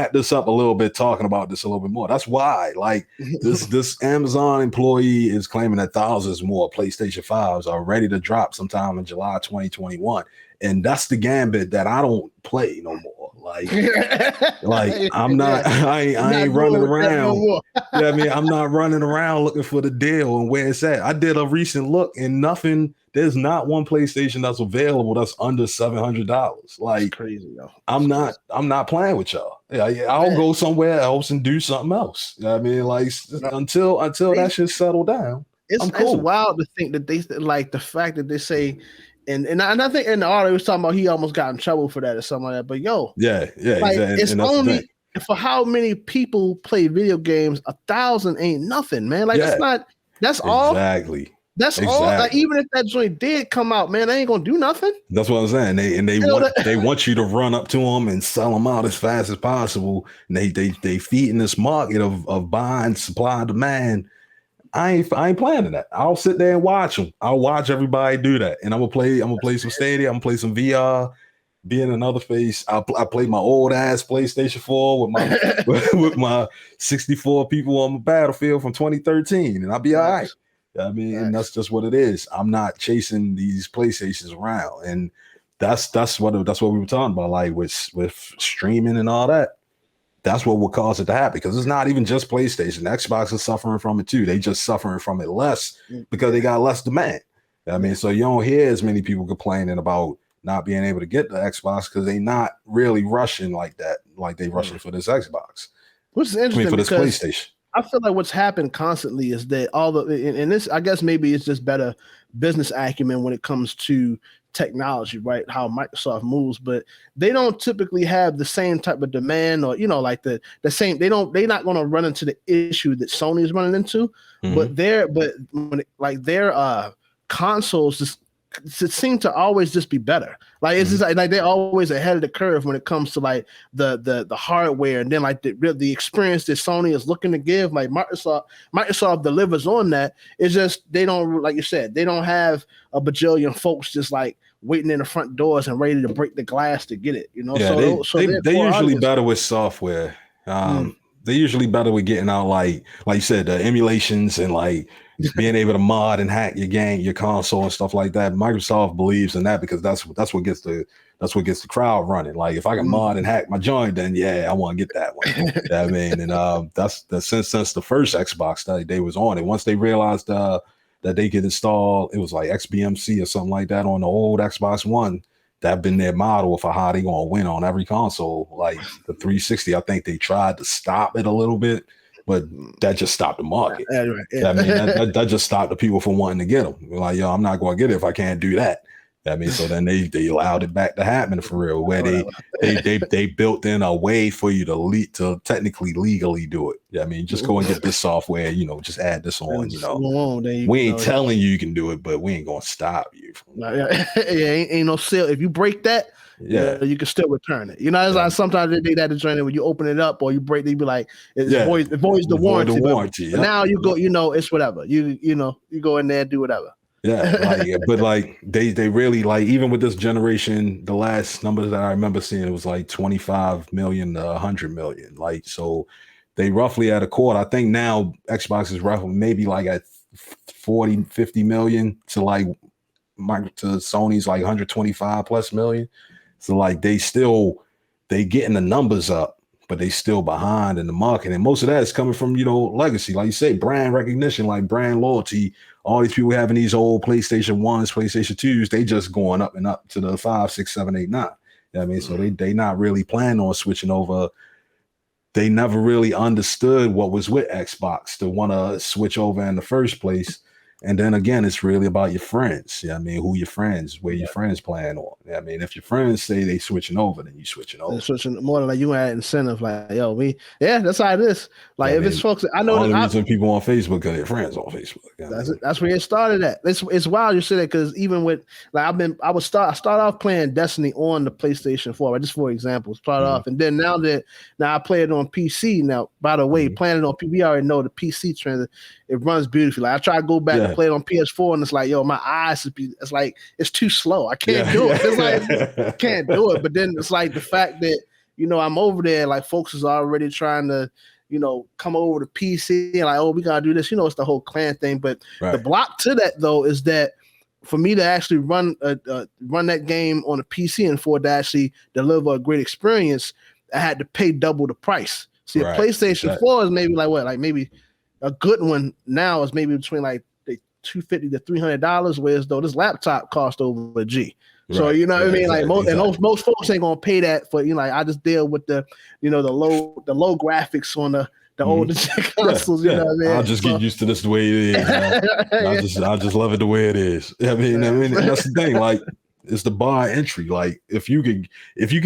back this up a little bit, talking about this a little bit more. That's why, like, this Amazon employee is claiming that thousands more PlayStation 5s are ready to drop sometime in July 2021. And that's the gambit that I don't play no more. Like I'm not, I ain't running around. Yeah, I mean, I'm not running around looking for the deal and where it's at. I did a recent look and there's not one PlayStation that's available that's under $700. Like, that's crazy, yo. I'm not playing with y'all. I'll go somewhere else and do something else. I mean, like, until that shit settle down. It's wild to think that they like the fact that they say. And I think in the article he was talking about he almost got in trouble for that or something like that. But like, exactly. It's only for how many people play video games, 1,000 ain't nothing, man. Like that's all. Exactly. That's all. Like, even if that joint did come out, man, they ain't gonna do nothing. That's what I'm saying. They want you to run up to them and sell them out as fast as possible. And they feeding this market of buying, supply, and demand. I ain't playing in that. I'll sit there and watch them. I'll watch everybody do that, and I'm gonna play some Stadia. I'm gonna play some VR. Be in another face. I play my old ass PlayStation 4 with my with my 64 people on the battlefield from 2013, and I'll be all right. I mean, and that's just what it is. I'm not chasing these PlayStations around, and that's what we were talking about, like with streaming and all that. That's what will cause it to happen, because it's not even just PlayStation. Xbox is suffering from it too. They just suffering from it less because they got less demand. I mean, so you don't hear as many people complaining about not being able to get the Xbox because they not really rushing like that, like they rushing for this Xbox. Which is interesting, for this PlayStation. I feel like what's happened constantly is that and this, I guess maybe it's just better business acumen when it comes to technology, right? How Microsoft moves, but they don't typically have the same type of demand, or like the same. They're not going to run into the issue that Sony is running into. But their consoles just seem to always just be better. Like it's just like they're always ahead of the curve when it comes to like the hardware, and then like the experience that Sony is looking to give. Like Microsoft delivers on that. It's just they don't, like you said, they don't have a bajillion folks just like waiting in the front doors and ready to break the glass to get it. Yeah, they usually better with software. They usually better with getting out like you said, the emulations and like being able to mod and hack your game, your console and stuff like that. Microsoft believes in that because that's what gets the crowd running. Like if I can mod and hack my joint, then I want to get that one. I mean, and that's since the first Xbox that they was on it. Once they realized that they could install, it was like XBMC or something like that on the old Xbox One. That been their model for how they gonna win on every console. Like the 360, I think they tried to stop it a little bit, but that just stopped the market. I mean, that just stopped the people from wanting to get them. Like, yo, I'm not going to get it if I can't do that. I mean, so then they allowed it back to happen for real, where they built in a way for you to technically legally do it. I mean, just go and get this software, just add this on. We ain't telling you can do it, but we ain't gonna stop you. Ain't no sale. If you break that, you can still return it. It's like sometimes they do that to train it when you open it up or you break. They be like, it voids the warranty. But now you go, it's whatever. You go in there and do whatever. But like they really, like, even with this generation, the last numbers that I remember seeing, it was like 25 million to 100 million. Like, so they roughly at a quarter. I think now Xbox is roughly maybe like at 40, 50 million to like to Sony's like 125 plus million. So like they getting the numbers up, but they still behind in the market. And most of that is coming from, legacy, like you say, brand recognition, like brand loyalty. All these people having these old PlayStation 1s, PlayStation 2s, they just going up and up to the 5, 6, 7, 8, 9. You know what I mean? So they not really planning on switching over. They never really understood what was with Xbox to want to switch over in the first place. And then again, it's really about your friends. I mean, who your friends, where your friends playing on. I mean, if your friends say they switching over, then you switching over. They're switching more than like you had incentive, like, yo, that's how it is. Like if it's folks, I know the only reason people on Facebook because their friends on Facebook. That's where it started at. It's wild you say that, because even with like I start off playing Destiny on the PlayStation 4, right? Just for example, start off, and then now I play it on PC. Now, by the way, playing it on PC, we already know the PC trend. It runs beautifully. Like I try to go back and play it on PS4, and it's like, yo, my eyes, it's like it's too slow. I can't do it. It's like I can't do it. But then it's like the fact that I'm over there, like folks is already trying to, come over to PC and like, oh, we gotta do this. It's the whole clan thing. But the block to that though is that for me to actually run that game on a PC and for it to actually deliver a great experience, I had to pay double the price. See, a PlayStation 4 is maybe like what, like maybe a good one now is maybe between like $250 to $300, whereas though this laptop cost over a G. So what I mean, like most folks ain't gonna pay that for like I just deal with the the low graphics on the older consoles. You know what I mean? I'll just get used to this the way it is. I just love it the way it is. I mean, that's the thing. Like, it's the bar entry. Like, if you could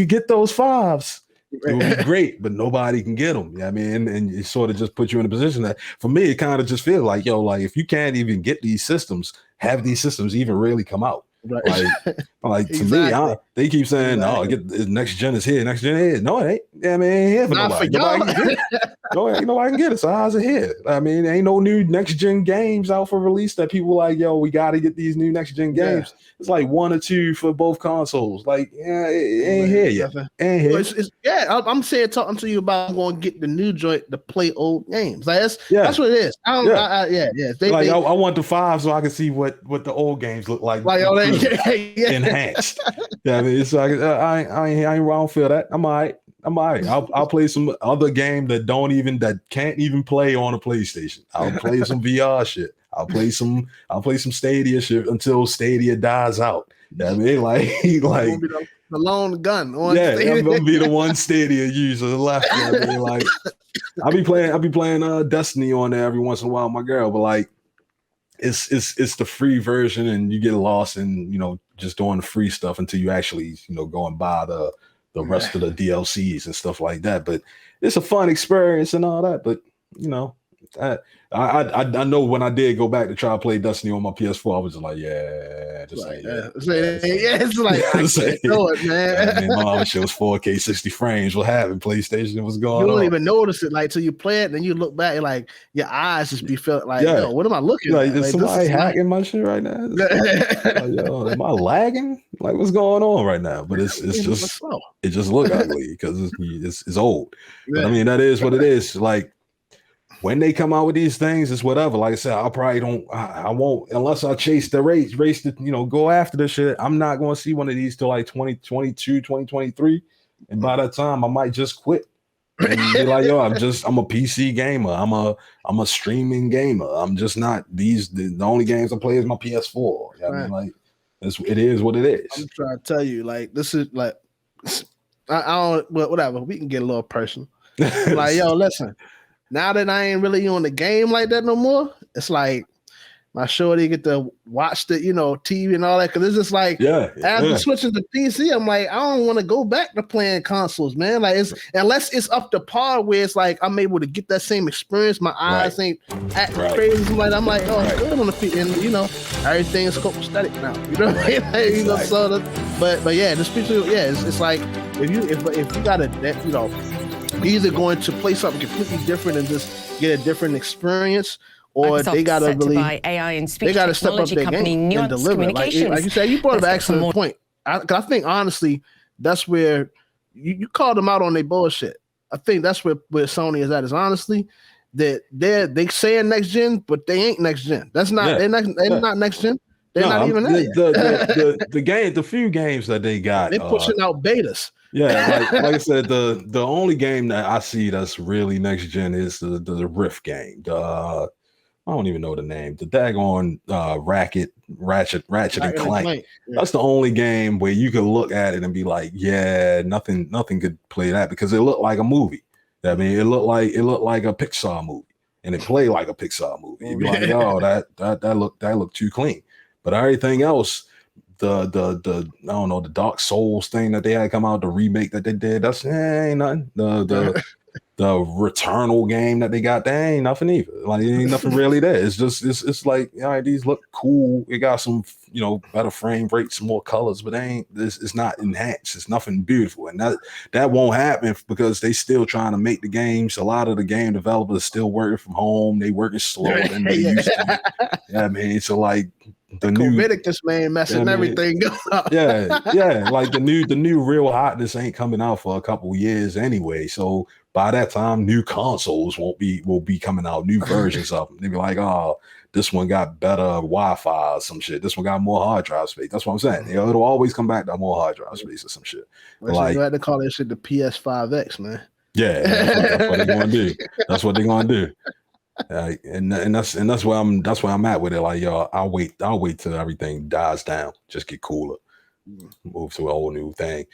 get those fives, it would be great, but nobody can get them. You know what I mean, and it sort of just puts you in a position that, for me, it kind of just feels like, like if you can't even get these systems, have these systems even really come out? Right. Like to me, they keep saying, "No, next gen is here, next gen is here." No, it ain't. Yeah, I mean, it ain't here for nobody. Nobody can get it. Nobody can get it. So how's it here? I mean, ain't no new next gen games out for release that people like. We got to get these new next gen games. It's like 1 or 2 for both consoles. Like, it ain't here yet. Ain't here. I'm saying, talking to you about I'm going to get the new joint to play old games. Like that's what it is. I want the 5 so I can see what the old games look like. Enhanced. I mean, it's like I don't feel that. I'm all right. I'll play some other game that can't even play on a PlayStation. I'll play some VR shit. I'll play some Stadia shit until Stadia dies out. I mean, like the lone gun. I'm gonna be the one Stadia user left. I mean, like I'll be playing Destiny on there every once in a while with my girl, but like it's the free version, and you get lost in just doing the free stuff until you actually go and buy the rest of the DLCs and stuff like that. But it's a fun experience and all that. But I know when I did go back to try to play Destiny on my PS4, I was just like, it's like I can't do it, man. I mean, my other shit was 4K 60 frames. What happened? PlayStation was going on. You don't even notice it, like till you play it, and then you look back, and like your eyes just be felt like, yo, what am I looking at? Is somebody hacking my shit right now? Am I lagging? Like, what's going on right now? But it's just slow. It just look ugly because it's old. But I mean, that is what it is. Like, when they come out with these things, it's whatever. Like I said, I won't, unless I chase the race to, go after this shit. I'm not going to see one of these till like 2022, 2023. And by that time, I might just quit and be like, I'm a PC gamer. I'm a streaming gamer. I'm just not the only games I play is my PS4. I mean, like, it is what it is. I'm trying to tell you, like, this is like, I don't, whatever. We can get a little personal. Like, listen. Now that I ain't really on the game like that no more, it's like my shorty get to watch the, TV and all that. Cause it's just like, after switching to PC, I'm like, I don't want to go back to playing consoles, man. Like unless it's up to par where it's like, I'm able to get that same experience. My eyes ain't acting crazy. I'm like, it's good on the feet. And, everything is copacetic now, but yeah, the speech, it's like, if you got either going to play something completely different and just get a different experience, or Microsoft they gotta really AI and speech they gotta step up their game and deliver. Like you said, you brought up an excellent point. I think honestly, that's where you called them out on their bullshit. I think that's where Sony is at. Is honestly that they saying next gen, but they ain't next gen. That's not they're not next gen. They're not even the few games that they got. They're pushing out betas. Yeah, like I said, the only game that I see that's really next gen is the Rift game. I don't even know the name. The daggone Ratchet and Clank. Yeah. That's the only game where you could look at it and be like, nothing could play that because it looked like a movie. I mean, it looked like a Pixar movie, and it played like a Pixar movie. You'd be like, that looked too clean. But everything else, the I don't know, the Dark Souls thing that they had come out, the remake that they did, that's ain't nothing. The Returnal game that they got, that ain't nothing either. Like, it ain't nothing really there. It's just it's like, all right, these look cool. It got some better frame rates, some more colors, but it's not enhanced. It's nothing beautiful, and that won't happen because they still trying to make the games. A lot of the game developers still working from home. They working slower than they used to. Yeah, I mean, so like, the new Corviticus, man, messing everything up. yeah, like the new real hotness ain't coming out for a couple years anyway. So by that time, new consoles will be coming out, new versions of them. They'll be like, oh, this one got better Wi-Fi or some shit. This one got more hard drive space. That's what I'm saying. You know, it'll always come back to more hard drive space or some shit. Like, you had to call that shit the PS5X, man. Yeah, that's what they're gonna do. That's what they're gonna do. And that's where I'm at with it. Like, yo, I'll wait till everything dies down, just get cooler, move to a whole new thing.